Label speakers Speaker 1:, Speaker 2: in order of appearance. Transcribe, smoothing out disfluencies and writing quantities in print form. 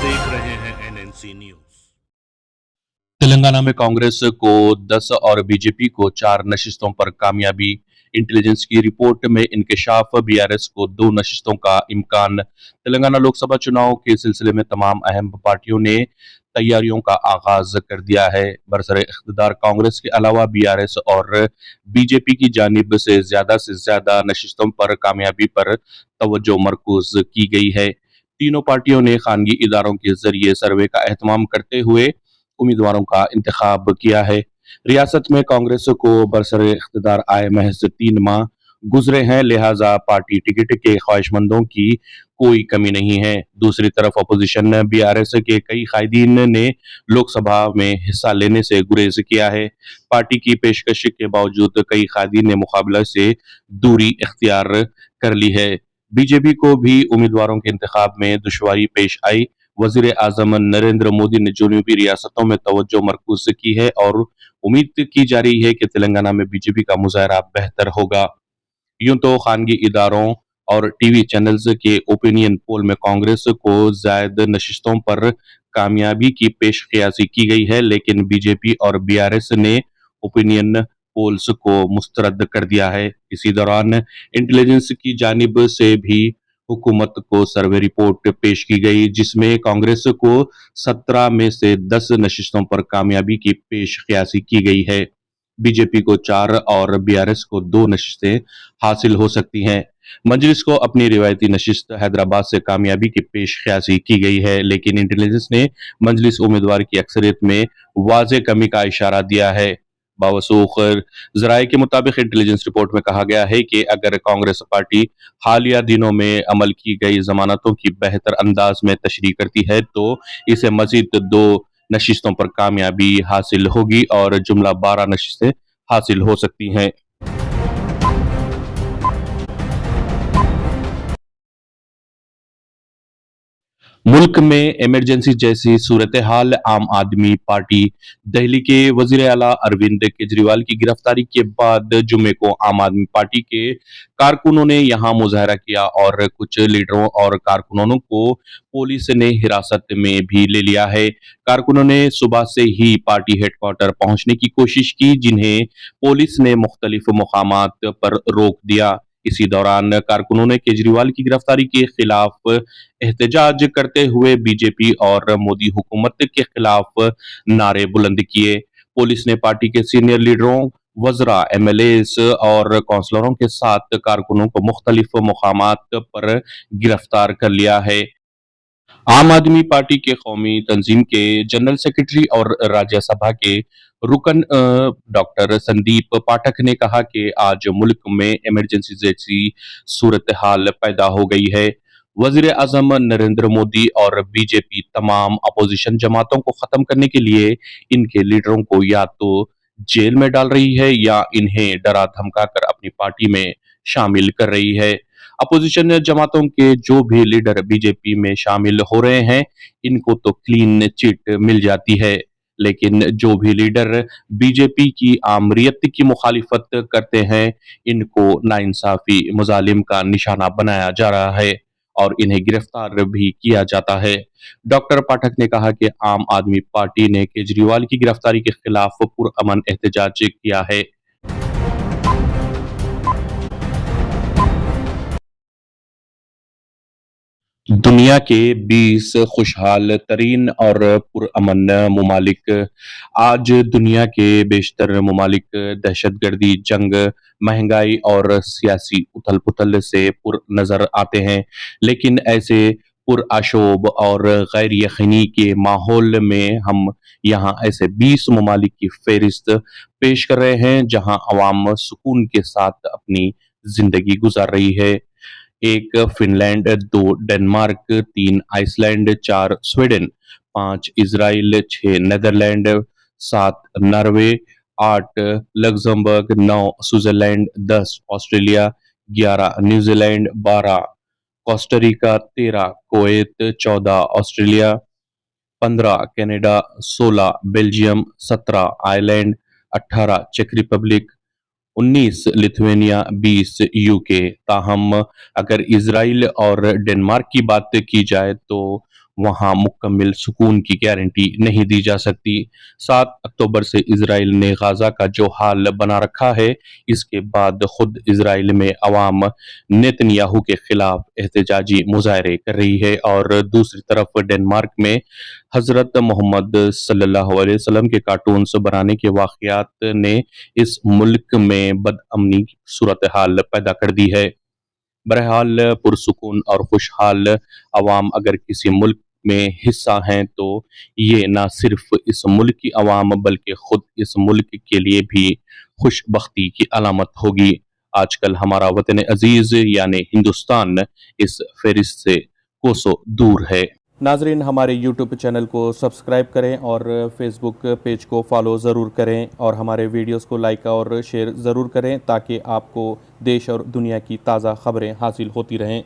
Speaker 1: देख रहे हैं एनएनसी न्यूज।
Speaker 2: तेलंगाना में कांग्रेस को 10 और बीजेपी को 4 नशिस्तों पर कामयाबी। इंटेलिजेंस की रिपोर्ट में इंकशाफ, बीआरएस को 2 नशिस्तों का इम्कान। तेलंगाना लोकसभा चुनाव के सिलसिले में तमाम अहम पार्टियों ने तैयारियों का आगाज कर दिया है। बरसरे इख्तिदार कांग्रेस के अलावा बीआरएस और बीजेपी की जानिब से ज्यादा नशिस्तों पर कामयाबी पर तवज्जो मरकूज की गई है। तीनों पार्टियों ने खानगी इदारों के जरिए सर्वे का एहतमाम करते हुए उम्मीदवारों का इंतखाब किया है। रियासत में कांग्रेस को बरसरे इख्तिदार आए महज 3 माह गुजरे हैं, लिहाजा पार्टी टिकट के ख्वाहिशमंदों की कोई कमी नहीं है। दूसरी तरफ अपोजिशन बीआरएस के कई कायदीन ने लोकसभा में हिस्सा लेने से गुरेज किया है। पार्टी की पेशकश के बावजूद कई कायदीन ने मुकाबला से दूरी इख्तियार कर ली है। बीजेपी को भी उम्मीदवारों के इंतखाब में दुश्वारी पेश आई। वजीर आजम नरेंद्र मोदी ने जनूबी रियासतों में तवज्जो मरकूज की है और उम्मीद की जा रही है कि तेलंगाना में बीजेपी का मुजाहरा बेहतर होगा। यूं तो खानगी इदारों और टीवी चैनल्स के ओपिनियन पोल में कांग्रेस को जायद नशिस्तों पर कामयाबी की पेशकयासी की गई है, लेकिन बीजेपी और बीआरएस ने ओपिनियन पोल्स को मुस्तरद कर दिया है। इसी दौरान इंटेलिजेंस की जानिब से भी हुकूमत को सर्वे रिपोर्ट पेश की गई, जिसमें कांग्रेस को 17 में से 10 नशिस्तों पर कामयाबी की पेशकयासी की गई है। बीजेपी को 4 और बीआरएस को 2 नशिस्तें हासिल हो सकती हैं। मजलिस को अपनी रिवायती नशिस्त हैदराबाद से कामयाबी की पेशकयासी की गई है, लेकिन इंटेलिजेंस ने मजलिस उम्मीदवार की अक्सरियत में वाज़ेह कमी का इशारा दिया है। बावसूख जराये के मुताबिक इंटेलिजेंस रिपोर्ट में कहा गया है कि अगर कांग्रेस पार्टी हालिया दिनों में अमल की गई जमानतों की बेहतर अंदाज में तशरीह करती है तो इसे मजीद 2 नशिस्तों पर कामयाबी हासिल होगी और जुमला 12 नशिस्तें हासिल हो सकती हैं। मुल्क में इमरजेंसी जैसी सूरत हाल, आम आदमी पार्टी दिल्ली के वजीर आला अरविंद केजरीवाल की गिरफ्तारी के बाद जुमे को आम आदमी पार्टी के कारकुनों ने यहां मुजाहरा किया और कुछ लीडरों और कारकुनों को पुलिस ने हिरासत में भी ले लिया है। कारकुनों ने सुबह से ही पार्टी हेडक्वार्टर पहुंचने की कोशिश की, जिन्हें पुलिस ने मुख्तलिफ मुकामात पर रोक दिया। इसी दौरान कारकुनों ने केजरीवाल की गिरफ्तारी के खिलाफ एहतजाज करते हुए बीजेपी और मोदी हुकूमत के खिलाफ नारे बुलंद किए। पुलिस ने पार्टी के सीनियर लीडरों, वज़रा, एमएलएस और काउंसलरों के साथ कारकुनों को मुख्तलिफ मुकामात पर गिरफ्तार कर लिया है। आम आदमी पार्टी के कौमी तंजीम के जनरल सेक्रेटरी और राज्यसभा के रुकन डॉक्टर संदीप पाठक ने कहा कि आज मुल्क में इमरजेंसी जैसी सूरत हाल पैदा हो गई है। वजीर आजम नरेंद्र मोदी और बीजेपी तमाम अपोजिशन जमातों को खत्म करने के लिए इनके लीडरों को या तो जेल में डाल रही है या इन्हें डरा धमका कर अपनी पार्टी में शामिल कर रही है। अपोजिशन जमातों के जो भी लीडर बीजेपी में शामिल हो रहे हैं, इनको तो क्लीन चिट मिल जाती है, लेकिन जो भी लीडर बीजेपी की आमरीत की मुखालिफत करते हैं, इनको नाइंसाफी मुजालिम का निशाना बनाया जा रहा है और इन्हें गिरफ्तार भी किया जाता है। डॉक्टर पाठक ने कहा कि आम आदमी पार्टी ने केजरीवाल की गिरफ्तारी के खिलाफ पुरअमन एहतजाज किया है। दुनिया के 20 खुशहाल तरीन और पुरअमन ममालिक। आज दुनिया के बेशतर ममालिक दहशतगर्दी, जंग, महंगाई और सियासी उथल पुथल से पुर नजर आते हैं, लेकिन ऐसे पुरआशोब और गैर यकीनी के माहौल में हम यहाँ ऐसे 20 ममालिक की फेरिस्त पेश कर रहे हैं जहाँ अवाम सुकून के साथ अपनी जिंदगी गुजार रही है। 1 Finland, 2 Denmark, 3 Iceland, 4 Sweden, 5 Israel, 6 Netherlands, 7 Norway, 8 Luxembourg, 9 Switzerland, 10 Australia, 11 New Zealand, 12 Costa Rica, 13 Kuwait, 14 Australia, 15 Canada, 16 Belgium, 17 Ireland, 18 चेक रिपब्लिक, 19 लिथुआनिया, 20 यूके। ताहम अगर इजराइल और डेनमार्क की बात की जाए तो वहां मुकम्मल सुकून की गारंटी नहीं दी जा सकती। 7 अक्टूबर से इजराइल ने गाजा का जो हाल बना रखा है, इसके बाद खुद इजराइल में अवाम नेतन्याहू के खिलाफ एहतजाजी मुजाहरे कर रही है और दूसरी तरफ डेनमार्क में हजरत मोहम्मद सल्लल्लाहु अलैहि वसल्लम के कार्टून्स बनाने के वाकयात ने इस मुल्क में बदअमनी की सूरत हाल पैदा कर दी है। बहरहाल पुरसुकून और खुशहाल अवाम अगर किसी मुल्क में हिस्सा हैं तो ये ना सिर्फ इस मुल्क की अवाम बल्कि खुद इस मुल्क के लिए भी खुशबख्ती की अलामत होगी। आजकल हमारा वतन अजीज यानी हिंदुस्तान इस फहरिस्त से कोसों दूर है। नाजरीन, हमारे YouTube चैनल को सब्सक्राइब करें और फेसबुक पेज को फॉलो ज़रूर करें और हमारे वीडियोस को लाइक और शेयर ज़रूर करें ताकि आपको देश और दुनिया की ताज़ा खबरें हासिल होती रहें।